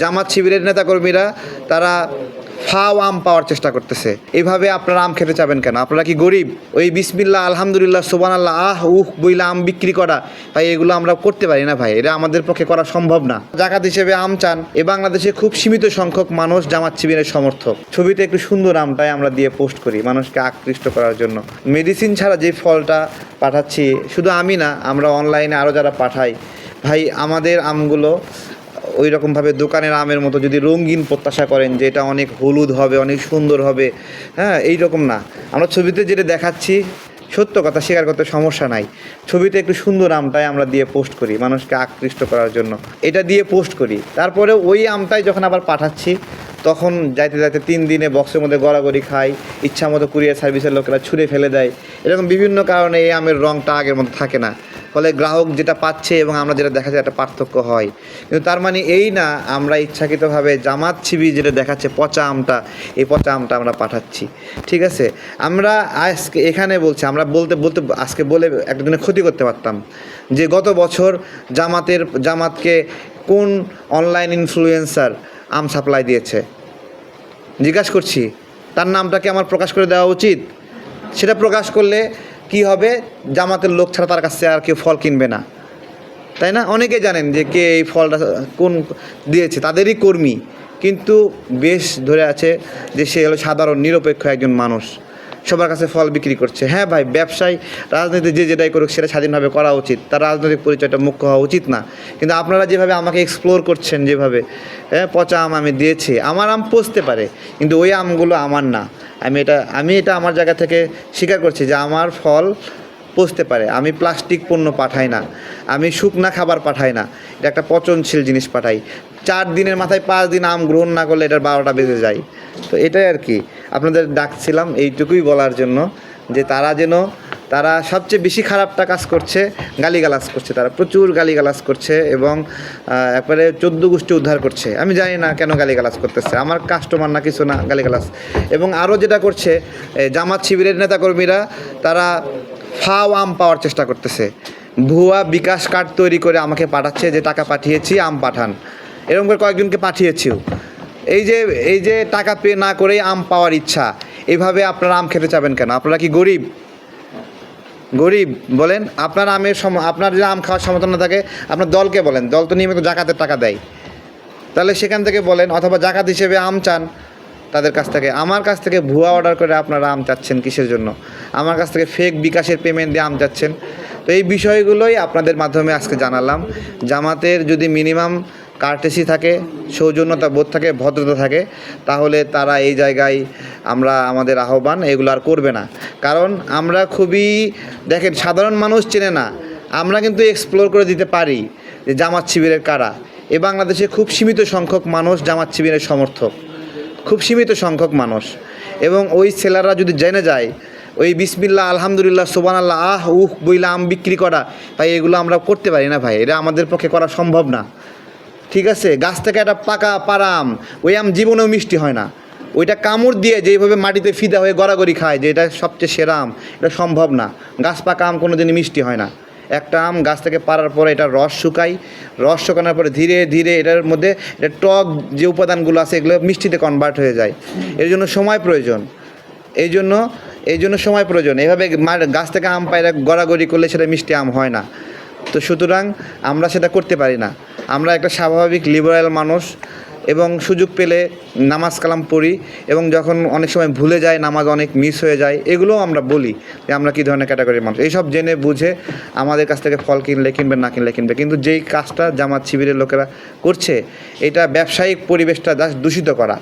জামাত শিবিরের নেতাকর্মীরা তারা ফাও আম পাওয়ার চেষ্টা করতেছে। এইভাবে আপনারা আম খেতে চাবেন কেন? আপনারা কি গরিব? ওই বিসমিল্লাহ আলহামদুলিল্লাহ সুবহানাল্লাহ বইলা আম বিক্রি করা, ভাই এগুলো আমরা করতে পারি না ভাই, এটা আমাদের পক্ষে করা সম্ভব না। জাকাত হিসেবে আম চান, বাংলাদেশে খুব সীমিত সংখ্যক মানুষ জামাত শিবিরের সমর্থক। ছবিতে একটু সুন্দর আমটাই আমরা দিয়ে পোস্ট করি মানুষকে আকৃষ্ট করার জন্য। মেডিসিন ছাড়া যে ফলটা পাঠাচ্ছি, শুধু আমি না, আমরা অনলাইনে আরও যারা পাঠাই, ভাই আমাদের আমগুলো ওই রকমভাবে দোকানের আমের মতো যদি রঙিন প্রত্যাশা করেন যে এটা অনেক হলুদ হবে, অনেক সুন্দর হবে, হ্যাঁ, এই রকম না। আমরা ছবিতে যেটা দেখাচ্ছি সত্য কথা স্বীকার করতে সমস্যা নাই। ছবিতে একটু সুন্দর আমটাই আমরা দিয়ে পোস্ট করি মানুষকে আকৃষ্ট করার জন্য, এটা দিয়ে পোস্ট করি। তারপরে ওই আমটাই যখন আবার পাঠাচ্ছি তখন যাইতে যাইতে 3 দিনে বক্সের মধ্যে গড়াগড়ি খাই, ইচ্ছা মতো কুরিয়ার সার্ভিসের লোকেরা ছুঁড়ে ফেলে দেয়। এরকম বিভিন্ন কারণে এই আমের রঙটা আগের মতো থাকে না, ফলে গ্রাহক যেটা পাচ্ছে এবং আমরা যেটা দেখা যায় একটা পার্থক্য হয়। কিন্তু তার মানে এই না আমরা ইচ্ছাকৃতভাবে জামাত শিবির যেটা দেখাচ্ছে পচা আমটা, এই পচা আমটা আমরা পাঠাচ্ছি। ঠিক আছে, আমরা আজকে এখানে বলছি, আমরা বলতে বলতে আজকে বলে একটা দিনে ক্ষতি করতে পারতাম যে গত বছর জামাতকে কোন অনলাইন ইনফ্লুয়েন্সার আম সাপ্লাই দিয়েছে, জিজ্ঞাসা করছি। তার নামটা কি আমার প্রকাশ করে দেওয়া উচিত? সেটা প্রকাশ করলে কি হবে, জামাতের লোক ছাড়া তার কাছে আর কেউ ফল কিনবে না, তাই না? অনেকে জানেন যে কে এই ফলটা কোন দিয়েছে, তাদেরই কর্মী, কিন্তু বেশ ধরে আছে যে সে হলো সাধারণ নিরপেক্ষ একজন মানুষ, সবার কাছে ফল বিক্রি করছে। হ্যাঁ ভাই, ব্যবসায় রাজনীতি যে যেটাই করুক সেটা স্বাধীনভাবে করা উচিত, তার রাজনৈতিক পরিচয়টা মুখ্য হওয়া উচিত না। কিন্তু আপনারা যেভাবে আমাকে এক্সপ্লোর করছেন, যেভাবে পচা আম আমি দিয়েছি, আমার আম পচতে পারে কিন্তু ওই আমগুলো আমার না। আমি এটা আমার জায়গা থেকে স্বীকার করছি যে আমার ফল পচতে পারে। আমি প্লাস্টিক পণ্য পাঠাই না, আমি শুকনা খাবার পাঠাই না, এটা একটা পচনশীল জিনিস পাঠাই। 4 দিনের মাথায় 5 দিন আম গ্রহণ না করলে এটার 12টা বেজে যায়। তো এটাই আর কি, আপনাদের ডাকছিলাম এইটুকুই বলার জন্য যে তারা সবচেয়ে বেশি খারাপটা কাজ করছে, গালিগালাজ করছে, তারা প্রচুর গালিগালাজ করছে এবং একবারে 14 গোষ্ঠী উদ্ধার করছে। আমি জানি না কেন গালিগালাজ করতেছে, আমার কাস্টমার না কিছু না, গালিগালাজ। এবং আরও যেটা করছে, জামাত শিবিরের নেতাকর্মীরা তারা ফাও আম পাওয়ার চেষ্টা করতেছে, ভুয়া বিকাশ কার্ড তৈরি করে আমাকে পাঠাচ্ছে যে টাকা পাঠিয়েছি আম পাঠান, এরকম করে কয়েকজনকে পাঠিয়েছিও। এই যে টাকা পে না করেই আম পাওয়ার ইচ্ছা, এইভাবে আপনারা আম খেতে চাবেন কেন? আপনারা কি গরিব? বলেন, আপনার যে আম খাওয়ার সমর্থন না থাকে আপনার দলকে বলেন, দল তো নিয়মিত জাকাতের টাকা দেয়, তাহলে সেখান থেকে বলেন। অথবা জাকাত হিসেবে আম চান তাদের কাছ থেকে। আমার কাছ থেকে ভুয়া অর্ডার করে আপনারা আম চাচ্ছেন কিসের জন্য? আমার কাছ থেকে ফেক বিকাশের পেমেন্ট দিয়ে আম চাচ্ছেন। তো এই বিষয়গুলোই আপনাদের মাধ্যমে আজকে জানালাম। জামাতের যদি মিনিমাম কার্টেসি থাকে, সৌজন্যতা বোধ থাকে, ভদ্রতা থাকে, তাহলে তারা এই জায়গায় আমাদের আহ্বান এগুলো আর করবে না। কারণ আমরা খুবই, দেখেন, সাধারণ মানুষ চেনে না, আমরা কিন্তু এক্সপ্লোর করে দিতে পারি যে জামাত শিবিরের কারা। বাংলাদেশে খুব সীমিত সংখ্যক মানুষ জামাত শিবিরের সমর্থক, খুব সীমিত সংখ্যক মানুষ। এবং ওই সেলাররা যদি জেনে যায় ওই বিসমিল্লাহ আলহামদুলিল্লাহ সুবহানাল্লাহ বইলা আম বিক্রি করা, ভাই এগুলো আমরা করতে পারি না ভাই, এটা আমাদের পক্ষে করা সম্ভব না। ঠিক আছে, গাছ থেকে একটা পাকা পাড়া আম, ওই আম জীবনেও মিষ্টি হয় না। ওইটা কামড় দিয়ে যেভাবে মাটিতে ফিদা হয়ে গড়াগড়ি খায় যে এটা সবচেয়ে সেরা আম, এটা সম্ভব না। গাছ পাকা আম কোনো দিনই মিষ্টি হয় না। একটা আম গাছ থেকে পাড়ার পরে এটা রস শুকানোর পরে ধীরে ধীরে এটার মধ্যে এটা টক যে উপাদানগুলো আছে এগুলো মিষ্টিতে কনভার্ট হয়ে যায়। এর জন্য সময় প্রয়োজন, এই জন্য সময় প্রয়োজন। এইভাবে গাছ থেকে আম পায়রা গড়াগড়ি করলে সেটা মিষ্টি আম হয় না। তো সুতরাং আমরা সেটা করতে পারি না। আমরা একটা স্বাভাবিক লিবারেল মানুষ এবং সুযোগ পেলে নামাজ কালাম পড়ি এবং যখন অনেক সময় ভুলে যায়, নামাজ অনেক মিস হয়ে যায়, এগুলোও আমরা বলি যে আমরা কী ধরনের ক্যাটাগরির মানুষ। এইসব জেনে বুঝে আমাদের কাছ থেকে ফল কিনবে না কিনবে। কিন্তু যেই কাজটা জামাত শিবিরের লোকেরা করছে, এটা ব্যবসায়িক পরিবেশটা দূষিত করা।